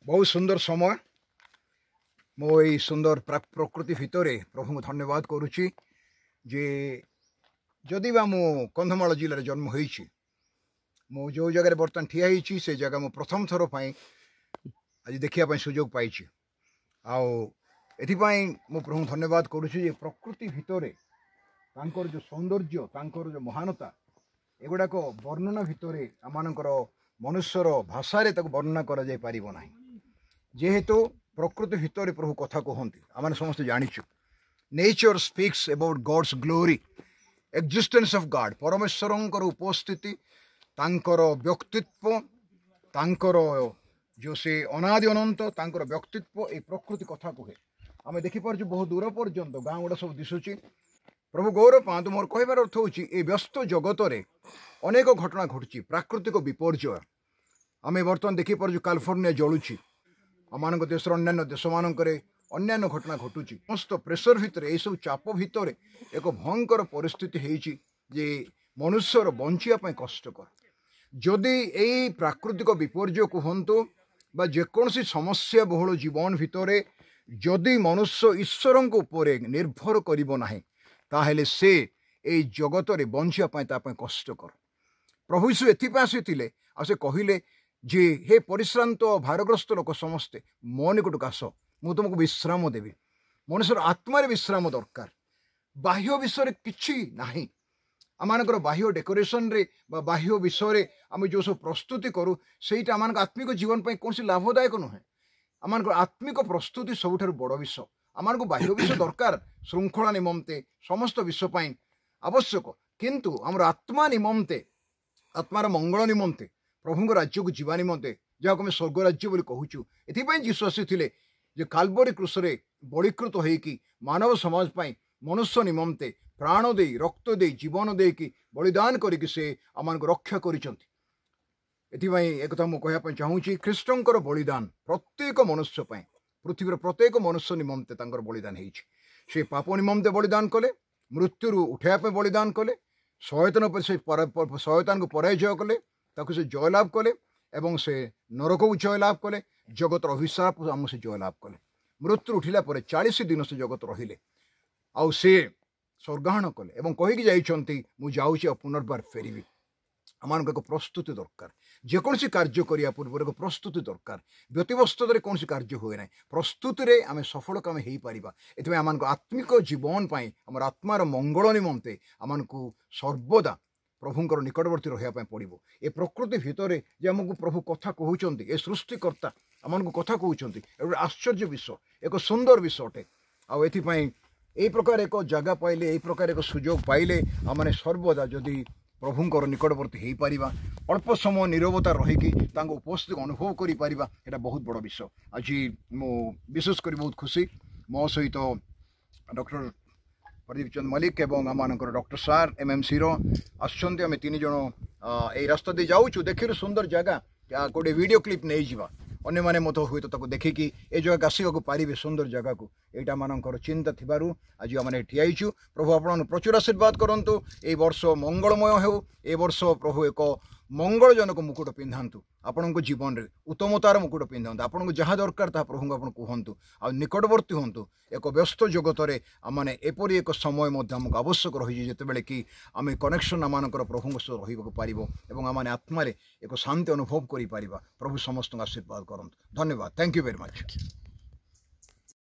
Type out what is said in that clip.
बहुत सुंदर समय मो ये सुंदर प्रकृति भितर प्रभु को धन्यवाद करुच्ची जे जदि बा मो कंधमाल जिले जन्म होईची मो जो जगह बर्तमान ठिया होईची से जगह मो प्रथम थर पाई आज देखिया सुजोग पाई आपाई मो प्रभु धन्यवाद करुच्ची जे प्रकृति भितर तांकर जो सौंदर्य तांकर जो महानता एगुड़ाक वर्णना भितर आमर मनुष्यर भाषा वर्णना करा जाय परिबो नाही जेहेतु प्रकृति भितर प्रभु कथा कहते आम समस्त जाचु nature speaks about god's glory existence of god परमेश्वर उपस्थिति तांकर व्यक्तित्व तांकर जो से अनादि अनंत तांकर व्यक्तित्व ये प्रकृति कथा कहे आम देखिपार बहुत दूर पर्यंत गाँ गुड़ा सब दिशुची प्रभु गौरव पातु मोर कहबार अर्थ हूँ ये व्यस्त जगत में अनेक घटना घटुची प्राकृतिक विपर्यय आम बर्तमान देखिपार कैलिफोर्निया जलुची आम देश अन्य देश मानक अन्य घटना घटुची समस्त प्रेसर भितर यह सब चाप भितर एक भयंकर परिस्थिति होती जे मनुष्यर बंचापी कष्टकर जदि यही प्राकृतिक विपर्यय कहतु बा जेकोसी समस्या बहुल जीवन भितर जदि मनुष्य ईश्वर उपर निर्भर करना ताहेले से ए जगत रे बंचापी कष्टकर प्रभु यीशु एथिपाई आसीथिले आ से कहिले जे हे परिश्रांत भारग्रस्त लोक समस्ते मो निकटक आस मु तुमको विश्राम देवी मनुष्यर आत्मार विश्राम दरकार बाह्य विषय किछि नाही आमानकर बाह्य डेकोरेशन रे बा बाह्य विषय आम जो सब प्रस्तुति करूँ सेटा आम आत्मिक जीवन पर कौन लाभदायक नुहे आम आत्मिक प्रस्तुति सबुठ बड़ विषय आम बाह्य विषय दरकार श्रृंखला निमंते समस्त विषय आवश्यक किंतु आमर आत्मा निमंते आत्मार मंगल निमंते प्रभु राज्य को जीवा निमंते जहाँ आम स्वर्ग राज्य बोली कहूँ एथिपाई जीशु आसीथिले जे काल्वरी क्रूसरे बळीकृत होइकी मानव समाज पाई मनुष्य निमंते प्राण दे रक्त दे जीवन देकी बलिदान करिकी से आमान को रक्षा करिसंती एथिपाई एक कथा मु कहया चाहूँगी ख्रीष्टंकर बलिदान प्रत्येक मनुष्य पाई पृथ्वीर प्रत्येक मनुष्य निमंते तांकर बलिदान होइछि से पाप निमंते बलिदान कले मृत्यु उठाइबा बलिदान कले शयतान पर से शयतान को पराजय कले ताकू से जयलाभ कले एवं से नरक को जयलाभ कले जगत अभिशाप आम से जयलाभ कले मृत्यु उठिला पर 40 दिन से जगत रहिले आउ से स्वर्गाहन कले एवं कहीकि जाइछंती मु जाउछि पुनर्बार फेरिबी आम एक प्रस्तुति दरकार जेकोसी कार्य करिया पूर्व एक प्रस्तुति दरकार व्यतिव्यस्त कौन कार्य हुए ना प्रस्तुति आम सफल काम हो पार एथि आम आत्मिक जीवन पाई आम आत्मार मंगल निमंते आम को सर्वदा प्रभुंर निकटवर्ती रहा पड़ो ए प्रकृति भितर जे आमको प्रभु कथा कहते ए सृष्टिकर्ता आम कथा कहते एक आश्चर्य विषय एक सुंदर विषय अटे आपाई यही प्रकार एक जगह पाइले यही प्रकार एक सुजोग पाइले आम सर्वदा जदि प्रभुंर निकटवर्ती हो पार अल्प समय नीरवता रहीकि उपस्थिति अनुभव कर बहुत बड़ विषय आज मो विशेषकर बहुत खुशी मो सहित डॉक्टर प्रदीप चंद मल्लिक एवं आम डॉक्टर सार एमएमसी आसुँच आम 3 जन यही रास्ता दे जाऊँ देखिए सुंदर जगह गोटे वीडियो क्लिप नहीं जावा अन्य माने मत हुए तो देखिकी ए जगह आसवाक पारे सुंदर जगह को यहाँ मानकर चिंता थिबारु आज आम ठियाईचु प्रभु आपन प्रचुर आशीर्वाद करंतु ए वर्ष मंगलमय हो ए वर्ष प्रभु एक मंगलजनक मुकुट पिंधातु आपण जीवन में उत्तमतार मुकुट पिंधातु आपको जहाँ दरकार ता प्रभु आप कहतु आ निकटवर्ती हूँ एक व्यस्त जगत में आम एपरी एक समय आमको आवश्यक रही जितेबाला कि आम कनेक्शन आमर प्रभु सहित रही पार आम आत्मार एक शांति अनुभव कर प्रभु समस्त आशीर्वाद करंतु धन्यवाद थैंक यू वेरी मच।